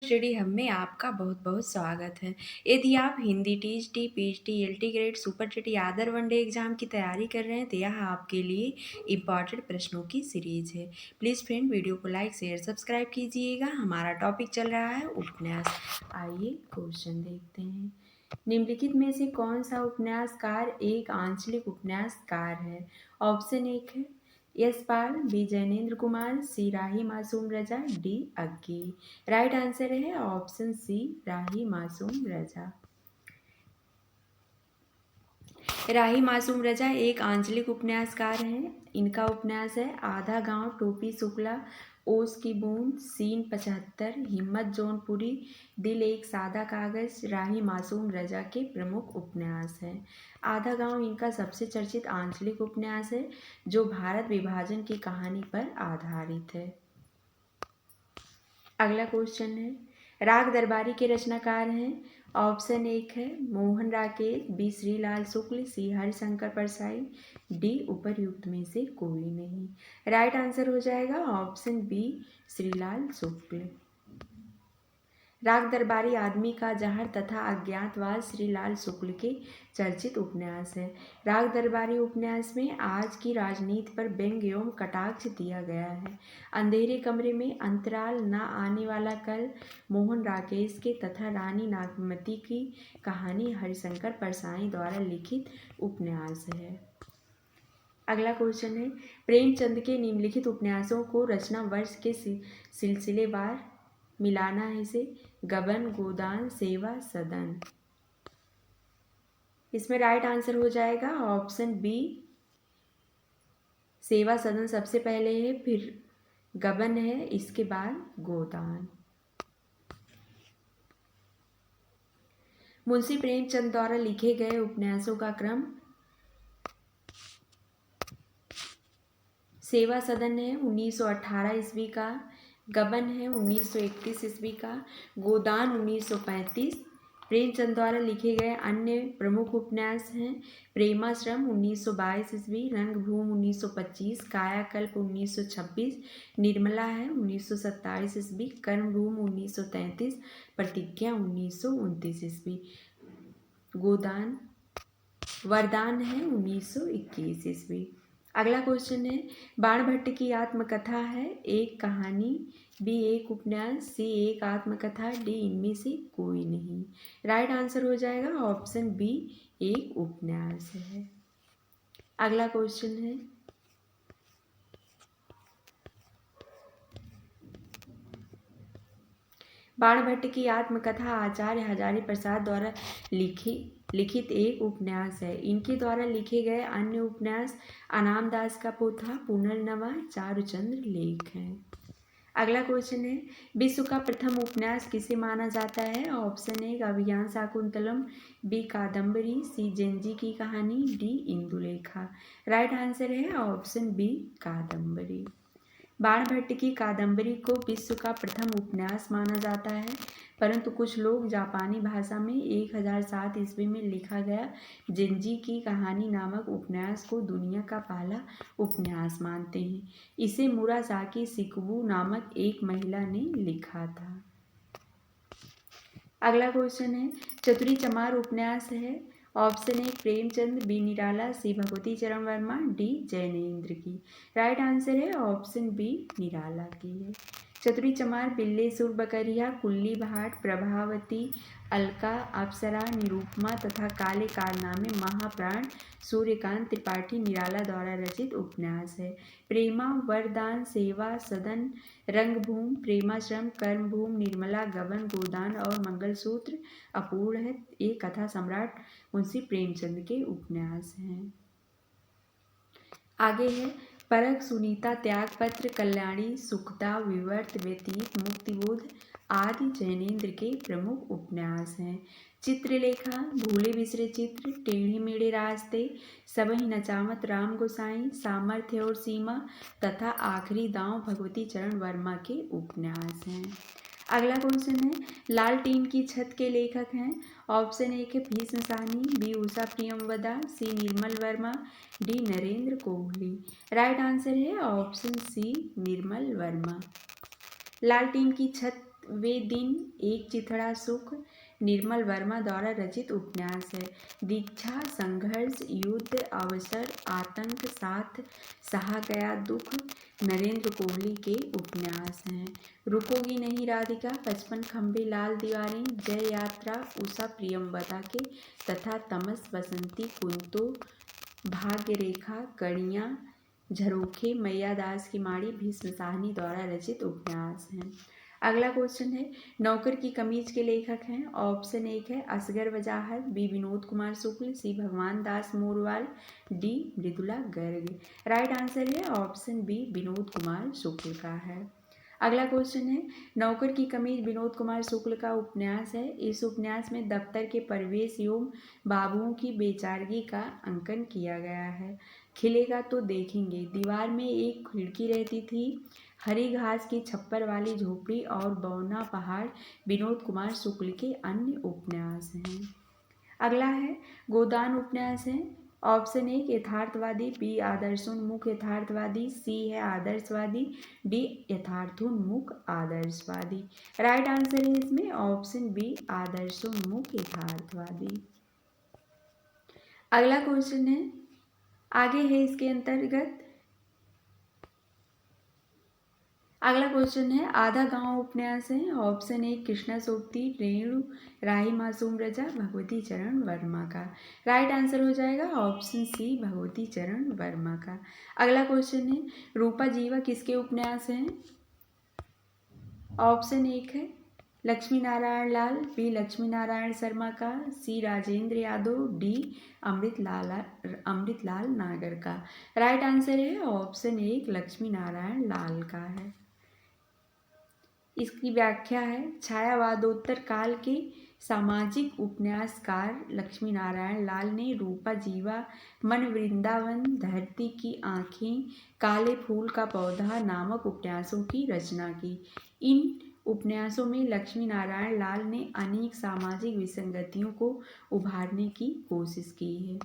Study hub में आपका बहुत बहुत स्वागत है। यदि आप Hindi TGT, PGT, LT grade, super TT other one day exam की तैयारी कर रहे हैं तो यह आपके लिए इम्पॉर्टेंट प्रश्नों की सीरीज है। प्लीज़ फ्रेंड वीडियो को लाइक शेयर सब्सक्राइब कीजिएगा। हमारा टॉपिक चल रहा है उपन्यास। आइए क्वेश्चन देखते हैं। निम्नलिखित में से कौन सा उपन्यासकार एक आंचलिक उपन्यासकार है? ऑप्शन 1 है यशपाल, बी जैनेन्द्र कुमार, सी राही मासूम रजा, डी अक्की। राइट आंसर है ऑप्शन सी राही मासूम रजा। राही मासूम रजा एक आंचलिक उपन्यासकार हैं। इनका उपन्यास है आधा गांव, टोपी शुक्ला, ओस की बूंद, सीन 75, हिम्मत जौनपुरी, दिल एक सादा कागज राही मासूम रजा के प्रमुख उपन्यास हैं। आधा गांव इनका सबसे चर्चित आंचलिक उपन्यास है जो भारत विभाजन की कहानी पर आधारित है। अगला क्वेश्चन है राग दरबारी के रचनाकार हैं। ऑप्शन 1 है मोहन राकेश, बी श्रीलाल शुक्ल, सी हरिशंकर परसाई, डी उपर्युक्त में से कोई नहीं। राइट आंसर हो जाएगा ऑप्शन बी श्रीलाल शुक्ल। राग दरबारी आदमी का जहर तथा अज्ञातवास श्रीलाल शुक्ल के चर्चित उपन्यास है। राग दरबारी उपन्यास में आज की राजनीति पर व्यंग्य एवं कटाक्ष दिया गया है। अंधेरे कमरे में, अंतराल, ना आने वाला कल, मोहन राकेश के तथा रानी नागमती की कहानी हरिशंकर परसाई द्वारा लिखित उपन्यास है। अगला क्वेश्चन है प्रेमचंद के निम्नलिखित उपन्यासों को रचना वर्ष के सिलसिलेवार मिलाना है इसे। गबन, गोदान, सेवा सदन। इसमें राइट आंसर हो जाएगा ऑप्शन बी सेवा सदन सबसे पहले है, फिर गबन है, इसके बाद गोदान। मुंशी प्रेमचंद द्वारा लिखे गए उपन्यासों का क्रम सेवा सदन है 1918 ईस्वी का, गबन है 1931 ईस्वी का, गोदान 1935। प्रेमचंद द्वारा लिखे गए अन्य प्रमुख उपन्यास हैं प्रेमाश्रम 1922 ईस्वी, रंगभूमि 1925, कायाकल्प 1926, निर्मला है 1927 ईस्वी, कर्मभूमि 1933, प्रतिज्ञा 1929 ईस्वी। गोदान वरदान है 1921 ईस्वी। अगला क्वेश्चन है बाणभट्ट की आत्मकथा है एक कहानी, बी एक उपन्यास, सी एक आत्मकथा, डी इनमें से कोई नहीं। राइट आंसर हो जाएगा ऑप्शन बी एक उपन्यास है। अगला क्वेश्चन है बाणभट्ट की आत्मकथा आचार्य हजारी प्रसाद द्वारा लिखित एक उपन्यास है। इनके द्वारा लिखे गए अन्य उपन्यास अनाम दास का पोथा, पुनर्नवा, चारुचंद्र लेख हैं। अगला क्वेश्चन है विश्व का प्रथम उपन्यास किसे माना जाता है? ऑप्शन 1 अभिज्ञान शाकुंतलम, बी कादम्बरी, सी जेंजी की कहानी, डी इंदुलेखा। राइट आंसर है ऑप्शन बी कादम्बरी। बाणभट्ट की कादम्बरी को विश्व का प्रथम उपन्यास माना जाता है, परंतु कुछ लोग जापानी भाषा में 1007 ईस्वी में लिखा गया जेंजी की कहानी नामक उपन्यास को दुनिया का पहला उपन्यास मानते हैं। इसे मुरासाकी शिकबू नामक एक महिला ने लिखा था। अगला क्वेश्चन है चतुरी चमार उपन्यास है। ऑप्शन 1 प्रेमचंद, बी निराला, सी भगवती चरण वर्मा, डी जैनेन्द्र की। राइट आंसर है ऑप्शन बी निराला की है। चतुरी चमार बिल्लेसुर बकरिया, कुल्ली भाट, प्रभावती, अलका, अप्सरा, निरूपमा तथा काले कारनामे महाप्राण सूर्यकांत त्रिपाठी निराला द्वारा रचित उपन्यास है। प्रेमा, वरदान, सेवा सदन, रंगभूमि, प्रेमाश्रम, कर्मभूमि, निर्मला, गबन, गोदान और मंगलसूत्र अपूर्ण है। ये कथा सम्राट मुंशी प्रेमचंद के उपन्यास हैं। आगे है परख, सुनीता, त्यागपत्र, कल्याणी, सुखदा, विवर्त, व्यतीत, मुक्तिबोध आदि जैनेन्द्र के प्रमुख उपन्यास हैं। चित्रलेखा, भूले बिसरे चित्र, टेढ़े मेढ़े रास्ते, सबही नचावत राम गोसाई, सामर्थ्य और सीमा तथा आखिरी दांव भगवती चरण वर्मा के उपन्यास हैं। अगला क्वेश्चन है लाल टीन की छत के लेखक हैं। ऑप्शन 1 है Bhisham Sahni, B Usha Priyamvada, C Nirmal Verma, D Narendra Kohli. Right answer है ऑप्शन सी निर्मल वर्मा। लाल टीन की छत वे दिन एक चिथड़ा सुख निर्मल वर्मा द्वारा रचित उपन्यास है। दीक्षा, संघर्ष, युद्ध, अवसर, आतंक, साथ, सहा गया दुख नरेंद्र कोहली के उपन्यास हैं। रुकोगी नहीं राधिका, 55 खंबे, लाल दीवारें, जय यात्रा, उषा प्रियंवदा के तथा तमस, बसंती, कुंतो, भाग्य रेखा, कड़ियाँ, झरोखे, मैया दास की माड़ी भीष्म साहनी द्वारा रचित उपन्यास हैं। अगला क्वेश्चन है, नौकर की कमीज के लेखक हैं। ऑप्शन 1 है Asghar Wajahat, B Vinod Kumar Shukla, C Bhagwan Das Morwal, D Mridula Garg. Right answer है ऑप्शन बी विनोद कुमार शुक्ल का है। अगला क्वेश्चन है, नौकर की कमीज विनोद कुमार शुक्ल का उपन्यास है। इस उपन्यास में दफ्तर के परिवेश एवं बाबुओं की बेचारगी का अंकन किया गया है। खिलेगा तो देखेंगे, दीवार में एक खिड़की रहती थी, हरी घास की छप्पर वाली झोपड़ी और बौना पहाड़ विनोद कुमार शुक्ल के अन्य उपन्यास हैं। अगला है, गोदान उपन्यास है। ऑप्शन 1 यथार्थवादी, बी आदर्शोन्मुख यथार्थवादी, सी है आदर्शवादी, डी यथार्थोन्मुख आदर्शवादी। राइट आंसर है इसमें ऑप्शन बी आदर्शोन्मुख यथार्थवादी। अगला क्वेश्चन है, आगे है इसके अंतर्गत, अगला क्वेश्चन है, आधा गांव उपन्यास है। ऑप्शन 1 कृष्णा सोबती, रेणु राही मासूम रजा, भगवती चरण वर्मा का। राइट आंसर हो जाएगा ऑप्शन सी भगवती चरण वर्मा का। अगला क्वेश्चन है, रूपा जीवा किसके उपन्यास हैं। ऑप्शन 1 है लक्ष्मी नारायण लाल, बी लक्ष्मी नारायण शर्मा का, सी राजेंद्र यादव, डी अमृतलाल नागर का। राइट आंसर है ऑप्शन 1 लक्ष्मी नारायण लाल का है। इसकी व्याख्या है, छायावादोत्तर काल के सामाजिक उपन्यासकार लक्ष्मी नारायण लाल ने रूपा जीवा, मन वृंदावन, धरती की आँखें, काले फूल का पौधा नामक उपन्यासों की रचना की। इन उपन्यासों में लक्ष्मी नारायण लाल ने अनेक सामाजिक विसंगतियों को उभारने की कोशिश की है।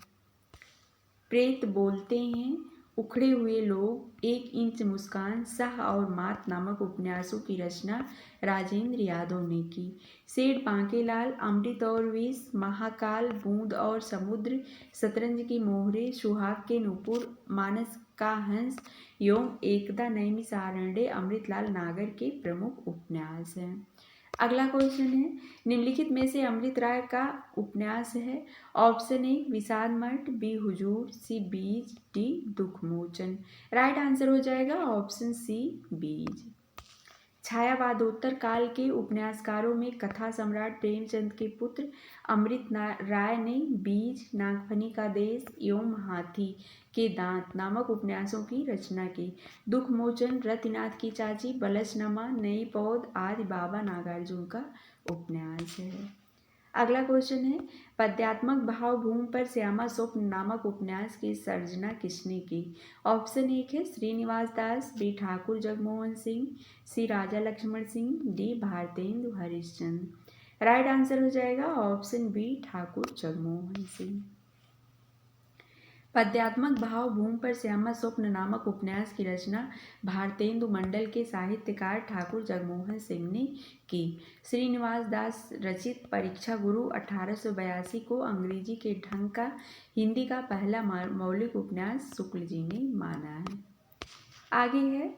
प्रेत बोलते हैं, उखड़े हुए लोग, 1 इंच मुस्कान, शाह और मात नामक उपन्यासों की रचना राजेंद्र यादव ने की। सेठ बांकेलाल, अमृत और विष, महाकाल, बूंद और समुद्र, शतरंज की मोहरे, सुहाग के नुपुर, मानस का हंस एवं एकदा नैमिषारण्य अमृतलाल नागर के प्रमुख उपन्यास हैं। अगला क्वेश्चन है, निम्नलिखित में से अमृत राय का उपन्यास है। ऑप्शन 1 विषाद मठ, बी हुजूर, सी बीज, डी दुखमोचन। राइट आंसर हो जाएगा ऑप्शन सी बीज। छायावादोत्तर काल के उपन्यासकारों में कथा सम्राट प्रेमचंद के पुत्र अमृत राय ने बीज, नागफनी का देश एवं हाथी के दांत नामक उपन्यासों की रचना की। दुखमोचन, रतिनाथ की चाची, बलसनमा, नई पौध आदि बाबा नागार्जुन का उपन्यास है। अगला क्वेश्चन है, पद्यात्मक भाव भूमि पर श्यामा स्वप्न नामक उपन्यास की सर्जना किसने की। ऑप्शन 1 है Srinivas Das, B Thakur Jagmohan Singh, C Raja Lakshman Singh, D Bharatendu Harishchandra. Right answer हो जाएगा ऑप्शन बी ठाकुर जगमोहन सिंह। पद्यात्मक भाव भूमि पर श्यामा स्वप्न नामक उपन्यास की रचना भारतेंदु मंडल के साहित्यकार ठाकुर जगमोहन सिंह ने की। श्रीनिवास दास रचित परीक्षा गुरु 1882 को अंग्रेजी के ढंग का हिंदी का पहला मौलिक उपन्यास शुक्ल जी ने माना है। आगे है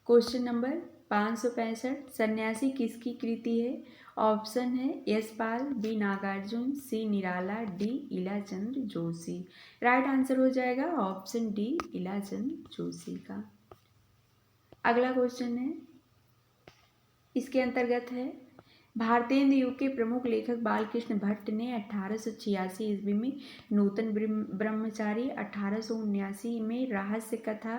क्वेश्चन नंबर 565, सन्यासी किसकी कृति है। ऑप्शन है Yashpal, B Nagarjun, C Nirala, D Ilachandra Joshi. Right answer हो जाएगा ऑप्शन डी इलाचंद्र जोशी का। अगला क्वेश्चन है, इसके अंतर्गत है, भारतेंदु युग के प्रमुख लेखक बालकृष्ण भट्ट ने 1886 ईस्वी में नूतन ब्रह्मचारी, 1879 में रहस्य कथा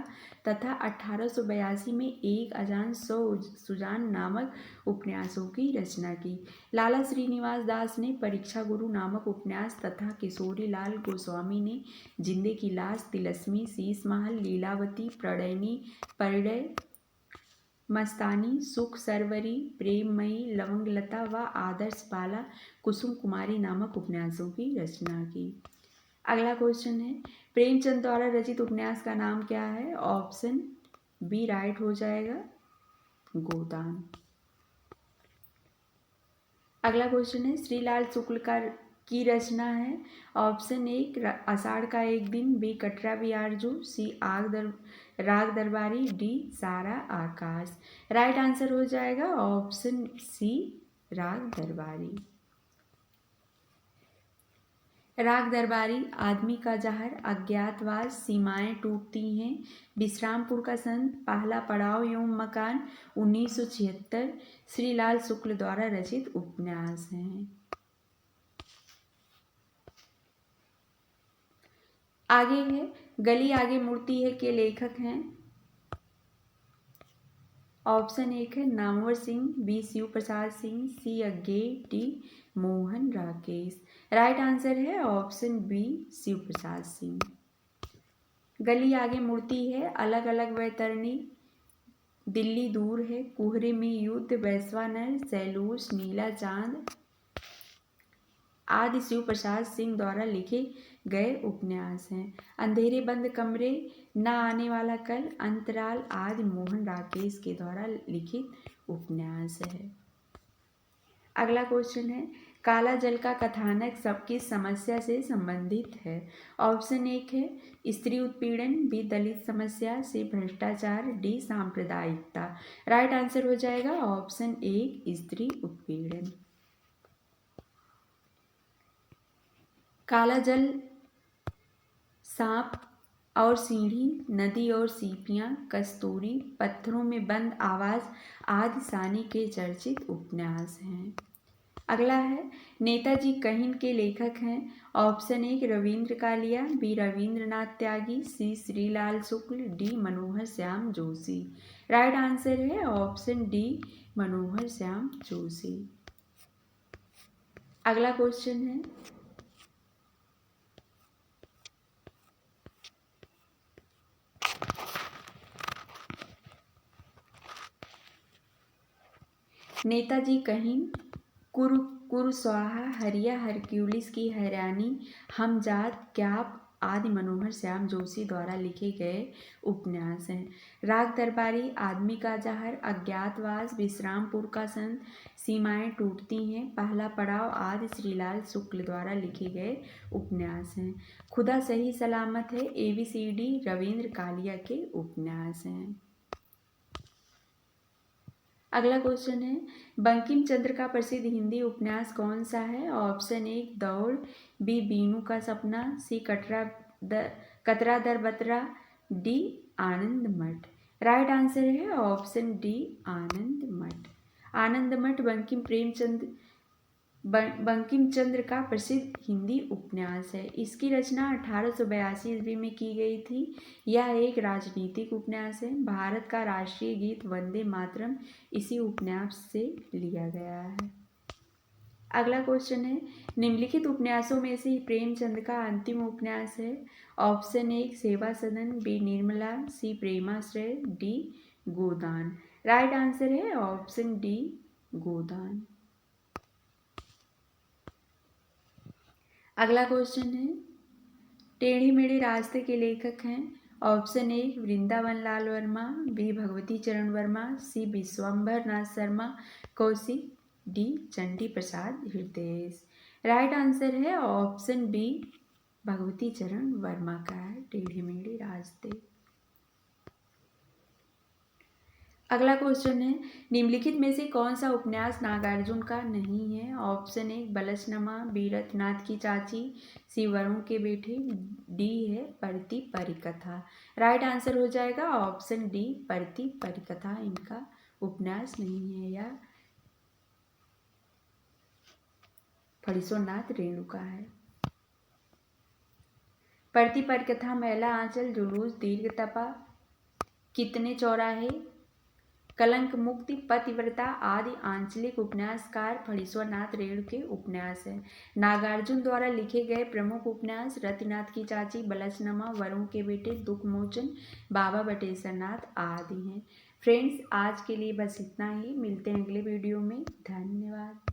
तथा 1882 में एक अजान सौ सुजान नामक उपन्यासों की रचना की। लाला श्रीनिवास दास ने परीक्षा गुरु नामक उपन्यास तथा किशोरी लाल गोस्वामी ने जिंदे की लाश, तिलस्मी, शीश महल, लीलावती, प्रणयनी, परिणय, मस्तानी, सुख सरवरी, प्रेममयी, लवंगलता व आदर्श बाला, कुसुम कुमारी नामक उपन्यासों की रचना की। अगला क्वेश्चन है, प्रेमचंद द्वारा रचित उपन्यास का नाम क्या है। ऑप्शन बी राइट हो जाएगा गोदान। अगला क्वेश्चन है श्रीलाल शुक्ल का की रचना है। ऑप्शन ए आषाढ़ का एक दिन, बी कटरा बियारजू, सी राग दरबारी, डी सारा आकाश। राइट आंसर हो जाएगा ऑप्शन सी राग दरबारी। राग दरबारी, आदमी का जहर, अज्ञातवास, सीमाएं टूटती हैं, विश्रामपुर का संत, पहला पड़ाव एवं मकान, 1976 श्रीलाल शुक्ल द्वारा रचित उपन्यास हैं। आगे है गली आगे मुड़ती है के लेखक हैं। ऑप्शन एक है Namvar Singh, B Shiv Prasad Singh, C Agyeya, D Mohan Rakesh. Right answer है ऑप्शन बी शिव प्रसाद सिंह। गली आगे मुड़ती है, अलग अलग वैतरणी, दिल्ली दूर है, कोहरे में युद्ध, वैश्वानर, सैलूस, नीला चांद आदि शिव प्रसाद सिंह द्वारा लिखे गए उपन्यास हैं। अंधेरे बंद कमरे, न आने वाला कल, अंतराल आदि मोहन राकेश के द्वारा लिखित उपन्यास है। अगला क्वेश्चन है काला जल का कथानक सबकी समस्या से संबंधित है। ऑप्शन एक है स्त्री उत्पीड़न, बी दलित समस्या, सी भ्रष्टाचार, डी सांप्रदायिकता। राइट आंसर हो जाएगा ऑप्शन एक स्त्री उत्पीड़न। काला जल, सांप और सीढ़ी, नदी और सीपियाँ, कस्तूरी, पत्थरों में बंद आवाज आदि सानी के चर्चित उपन्यास हैं। अगला है नेताजी कहिन के लेखक हैं। ऑप्शन एक रविंद्र कालिया, बी रविंद्रनाथ त्यागी, सी श्रीलाल शुक्ल, डी मनोहर श्याम जोशी। राइट आंसर है ऑप्शन डी मनोहर श्याम जोशी। अगला क्वेश्चन है नेताजी कहिन, कुरस्वाहा, हरिया हरक्यूलिस की हैरानी, हम जात, क्याप आदि मनोहर श्याम जोशी द्वारा लिखे गए उपन्यास हैं। राग दरबारी, आदमी का जहर, अज्ञातवास, विश्रामपुर का संत, सीमाएं टूटती हैं, पहला पड़ाव आदि श्रीलाल शुक्ल द्वारा लिखे गए उपन्यास हैं। खुदा सही सलामत है, ABCD रविंद्र कालिया के उपन्यास हैं। अगला क्वेश्चन है बंकिम चंद्र का प्रसिद्ध हिंदी उपन्यास कौन सा है। ऑप्शन एक दौड़, बी बीनू का सपना, सी कतरा दर बतरा, डी आनंद मठ। राइट आंसर है ऑप्शन डी आनंद मठ। आनंद मठ बंकिम चंद्र का प्रसिद्ध हिंदी उपन्यास है। इसकी रचना 1882 ईस्वी में की गई थी। यह एक राजनीतिक उपन्यास है। भारत का राष्ट्रीय गीत वंदे मातरम इसी उपन्यास से लिया गया है। अगला क्वेश्चन है निम्नलिखित उपन्यासों में से प्रेमचंद का अंतिम उपन्यास है। ऑप्शन एक Seva Sadan, B Nirmala, C Premashray, D Godan. Right answer है ऑप्शन डी गोदान। अगला क्वेश्चन है टेढ़े मेढ़े रास्ते के लेखक हैं। Option A Vrindavan Lal Verma, B Bhagwati Charan Verma, C Vishwambhar Nath Sharma Kaushik, D Chandi Prasad Hridayesh. Right answer है ऑप्शन बी भगवती चरण वर्मा का है टेढ़े मेढ़े रास्ते। अगला क्वेश्चन है निम्नलिखित में से कौन सा उपन्यास नागार्जुन का नहीं है। ऑप्शन एक बलसनमा, बी रथनाथ की चाची, सी वरुण के बेटे, डी है परती परिकथा। राइट आंसर हो जाएगा ऑप्शन डी परती परिकथा इनका उपन्यास नहीं है। यह फणीश्वरनाथ रेणुका है। परती परिकथा, मैला आंचल, जुलूस, दीर्घ तपा, कितने चौराहे, कलंक मुक्ति, पतिव्रता आदि आंचलिक उपन्यासकार फणीश्वरनाथ रेणु के उपन्यास हैं। नागार्जुन द्वारा लिखे गए प्रमुख उपन्यास रतिनाथ की चाची, बलसनमा, वरुण के बेटे, दुखमोचन, बाबा बटेश्वर नाथ आदि हैं। फ्रेंड्स आज के लिए बस इतना ही। मिलते हैं अगले वीडियो में। धन्यवाद।